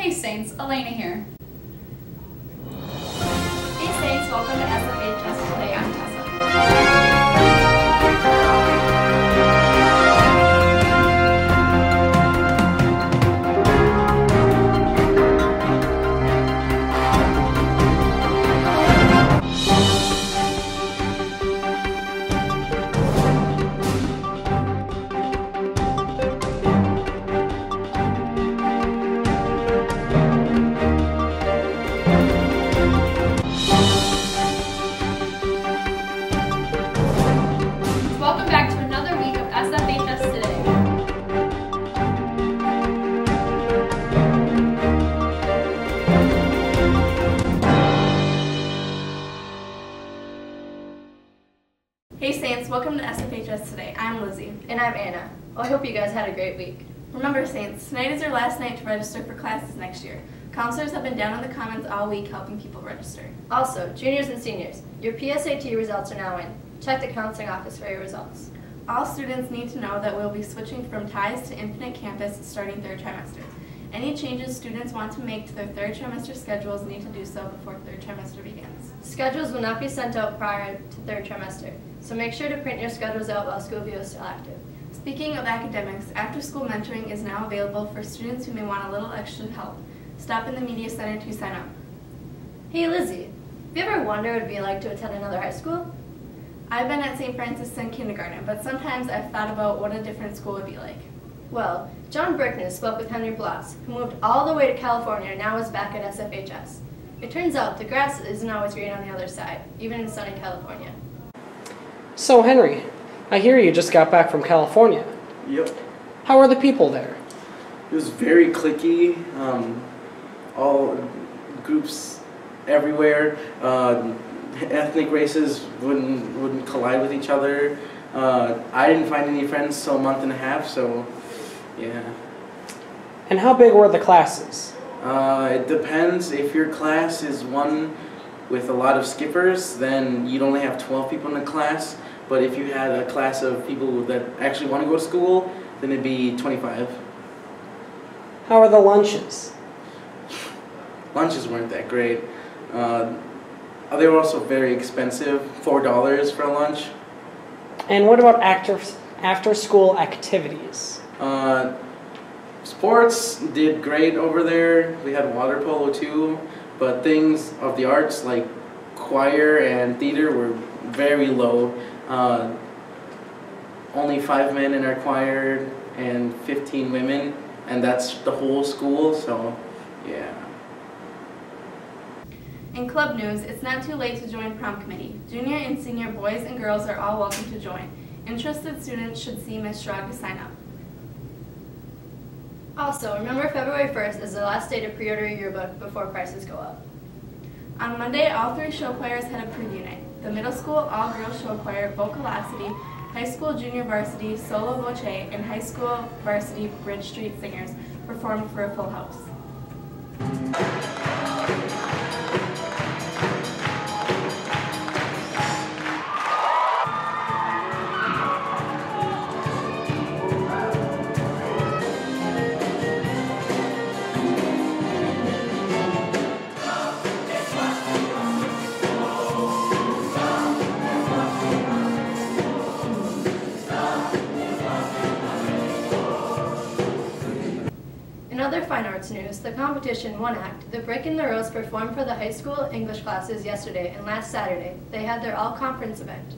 Hey Saints, Elena here. Hey Saints, welcome to SFHS Today. I'm Tessa. Welcome back to another week of SFHS Today. Hey Saints, welcome to SFHS Today. I'm Lizzie. And I'm Anna. Well, I hope you guys had a great week. Remember Saints, tonight is your last night to register for classes next year. Counselors have been down in the Commons all week helping people register. Also, juniors and seniors, your PSAT results are now in. Check the counseling office for your results. All students need to know that we'll be switching from ties to Infinite Campus starting third trimester. Any changes students want to make to their third trimester schedules need to do so before third trimester begins. Schedules will not be sent out prior to third trimester, so make sure to print your schedules out while school view is still active. Speaking of academics, after-school mentoring is now available for students who may want a little extra help. Stop in the Media Center to sign up. Hey Lizzie, have you ever wondered what it would be like to attend another high school? I've been at St. Francis in kindergarten, but sometimes I've thought about what a different school would be like. Well, John Brickner spoke with Henry Bloss, who moved all the way to California and now is back at SFHS. It turns out the grass isn't always green on the other side, even in sunny California. So Henry, I hear you just got back from California. Yep. How are the people there? It was very cliquey, all groups everywhere. Ethnic races wouldn't collide with each other. I didn't find any friends till a month and a half, so yeah. And how big were the classes? It depends. If your class is one with a lot of skippers, then you'd only have 12 people in the class. But if you had a class of people that actually want to go to school, then it'd be 25. How are the lunches? Lunches weren't that great. They were also very expensive, $4 for a lunch. And what about after-school activities? Sports did great over there. We had water polo too, but things of the arts like choir and theater were very low. Only 5 men in our choir and 15 women, and that's the whole school, so yeah. In club news, it's not too late to join prom committee. Junior and senior boys and girls are all welcome to join. Interested students should see Ms. Schrag to sign up. Also, remember February 1st is the last day to pre-order your yearbook before prices go up. On Monday, all 3 show choirs had a preview night. The middle school all-girls show choir, Vocalocity, high school junior varsity, Solo Voce, and high school varsity Bridge Street Singers performed for a full house. In other fine arts news, the competition One Act, the Brick in the Rose performed for the high school English classes yesterday, and last Saturday, they had their all-conference event.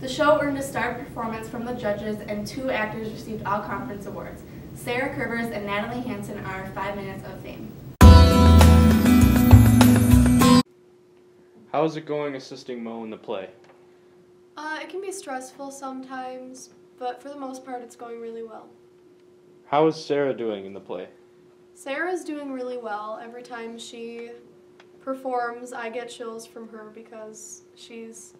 The show earned a star performance from the judges, and 2 actors received all-conference awards. Sarah Curvers and Natalie Hansen are 5 minutes of fame. How is it going assisting Mo in the play? It can be stressful sometimes, but for the most part it's going really well. How is Sarah doing in the play? Sarah's doing really well. Every time she performs, I get chills from her because she's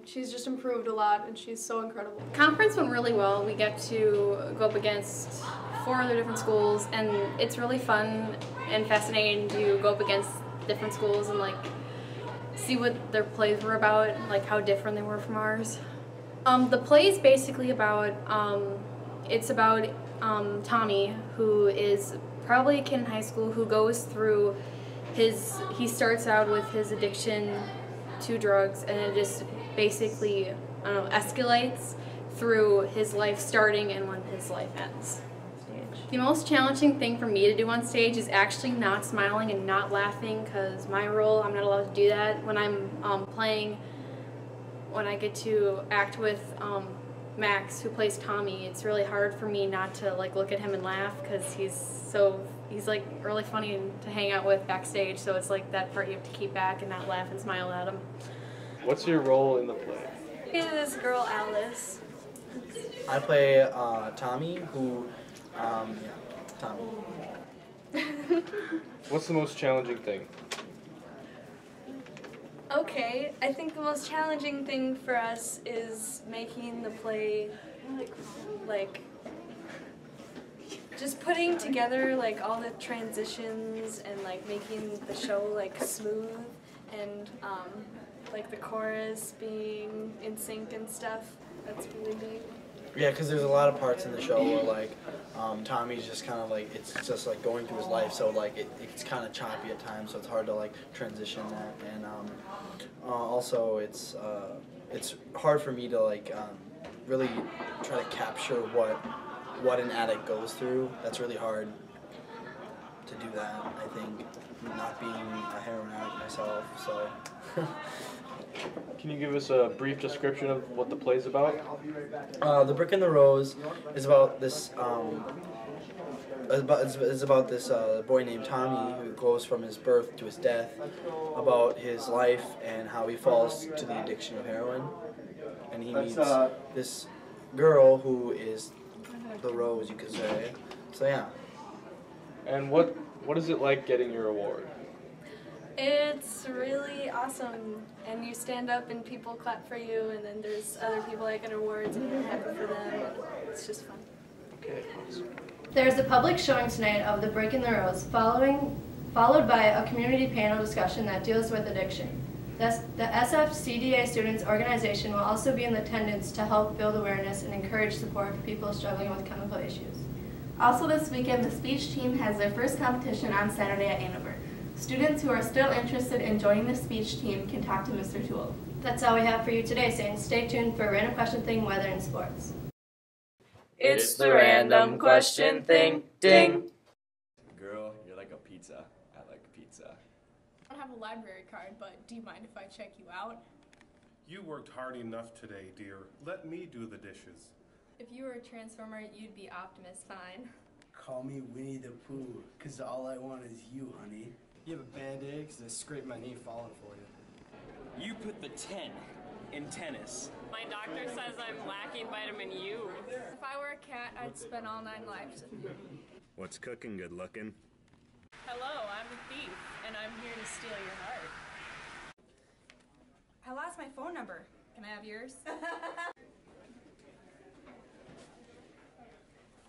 just improved a lot and she's so incredible. Conference went really well. We get to go up against 4 other different schools, and it's really fun and fascinating to go up against different schools and like see what their plays were about, like how different they were from ours. The play is basically about, it's about Tommy, who is probably a kid in high school who goes through he starts out with his addiction to drugs, and it just basically, I don't know, escalates through his life starting and when his life ends. The most challenging thing for me to do on stage is actually not smiling and not laughing, because my role, I'm not allowed to do that. When I'm playing, when I get to act with Max, who plays Tommy, it's really hard for me not to like look at him and laugh, because he's like really funny to hang out with backstage, so it's like that part you have to keep back and not laugh and smile at him. What's your role in the play? This girl Alice. I play Tommy, who, Tommy. What's the most challenging thing? Okay, I think the most challenging thing for us is making the play, like, just putting together, like, all the transitions and, like, making the show, like, smooth and, like, the chorus being in sync and stuff. That's really big. Yeah, because there's a lot of parts in the show where, like, Tommy's just kind of, like, it's just, like, going through his life, so, like, it's kind of choppy at times, so it's hard to, like, transition that, and, also, it's hard for me to, like, really try to capture what an addict goes through. That's really hard to do that, I think, not being a heroin addict myself, so. Can you give us a brief description of what the play's about? The Brick and the Rose is about this, it's about this boy named Tommy who goes from his birth to his death, about his life and how he falls to the addiction of heroin, and he meets this girl who is the Rose, you could say. So yeah. And what is it like getting your award? It's really awesome, and you stand up and people clap for you, and then there's other people that get awards and you're happy for them, and it's just fun. Okay. There's a public showing tonight of The Break in the Rose, followed by a community panel discussion that deals with addiction. The SFHS students organization will also be in attendance to help build awareness and encourage support for people struggling with chemical issues. Also this weekend, the speech team has their first competition on Saturday at Andover. Students who are still interested in joining the speech team can talk to Mr. Toole. That's all we have for you today, Saints. Stay tuned for a random question thing, weather, and sports. It's the random question thing, ding! Girl, you're like a pizza. I like pizza. I don't have a library card, but do you mind if I check you out? You worked hard enough today, dear. Let me do the dishes. If you were a Transformer, you'd be Optimus Prime. Call me Winnie the Pooh, 'cause all I want is you, honey. You have a Band-Aid 'cause I scraped my knee falling for you. You put the 10 in tennis. My doctor says I'm lacking vitamin U. If I were a cat, I'd spend all 9 lives. What's cooking, good looking? Hello, I'm a thief, and I'm here to steal your heart. I lost my phone number. Can I have yours?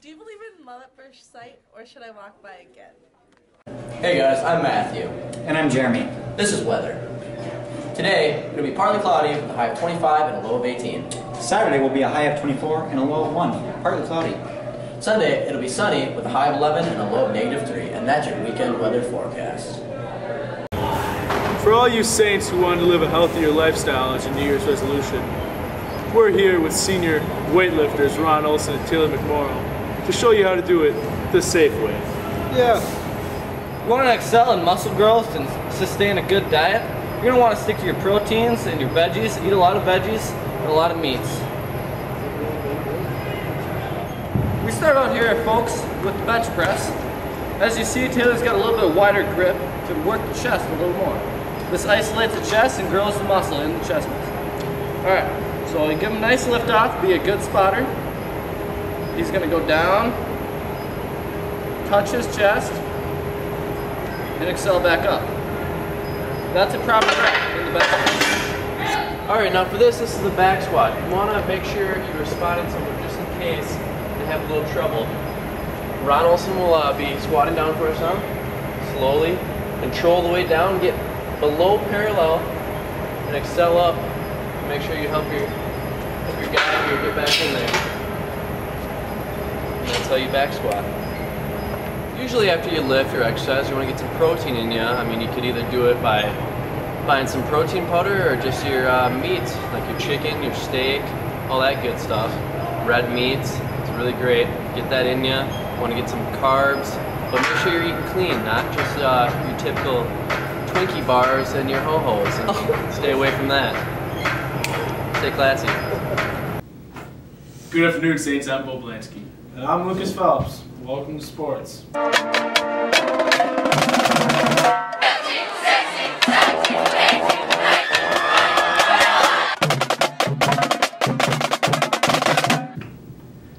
Do you believe in love at first sight, or should I walk by again? Hey guys, I'm Matthew. And I'm Jeremy. This is weather. Today, it'll be partly cloudy with a high of 25 and a low of 18. Saturday will be a high of 24 and a low of 1, partly cloudy. Sunday, it'll be sunny with a high of 11 and a low of -3, and that's your weekend weather forecast. For all you Saints who want to live a healthier lifestyle as your New Year's resolution, we're here with senior weightlifters Ron Olson and Taylor McMorrow to show you how to do it the safe way. Yeah. You want to excel in muscle growth and sustain a good diet? You're going to want to stick to your proteins and your veggies. Eat a lot of veggies and a lot of meats. We start out here, folks, with the bench press. As you see, Taylor's got a little bit wider grip to work the chest a little more. This isolates the chest and grows the muscle in the chest muscle. Alright, so you give him a nice lift off, be a good spotter. He's going to go down, touch his chest, and excel back up. That's a proper rep in the back. Alright, now for this is the back squat. You want to make sure you're spotting someone just in case they have a little trouble. Ron Olson will be squatting down for us now. Slowly. Control the way down, get below parallel, and excel up. Make sure you help your guy here get back in there. And that's how you back squat. Usually after you lift or exercise, you want to get some protein in you. I mean, you could either do it by buying some protein powder or just your meat, like your chicken, your steak, all that good stuff. Red meats, it's really great. Get that in you. Want to get some carbs, but make sure you're eating clean, not just your typical Twinkie bars and your ho-hos. Stay away from that. Stay classy. Good afternoon, Saints. I'm Bo Blansky. And I'm Lucas Phelps. Welcome to sports.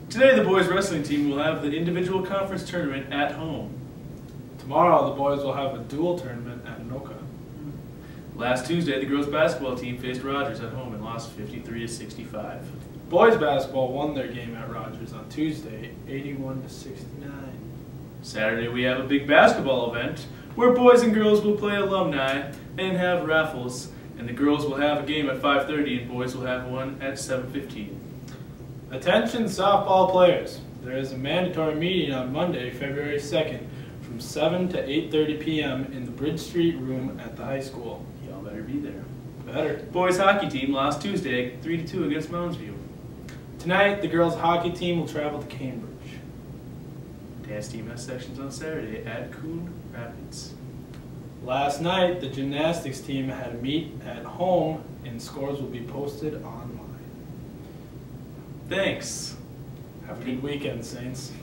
Today, the boys wrestling team will have the individual conference tournament at home. Tomorrow, the boys will have a dual tournament at Anoka. Last Tuesday, the girls basketball team faced Rogers at home and lost 53-65. Boys basketball won their game at Rogers on Tuesday, 81-69. Saturday, we have a big basketball event where boys and girls will play alumni and have raffles, and the girls will have a game at 5:30 and boys will have one at 7:15. Attention softball players. There is a mandatory meeting on Monday, February 2nd from 7 to 8:30 p.m. in the Bridge Street room at the high school. Y'all better be there. Better. Boys hockey team lost Tuesday 3-2 against Moundsview. Tonight, the girls hockey team will travel to Cambridge. Dance team has sections on Saturday at Coon Rapids. Last night, the gymnastics team had a meet at home and scores will be posted online. Thanks. Have a good weekend, Saints.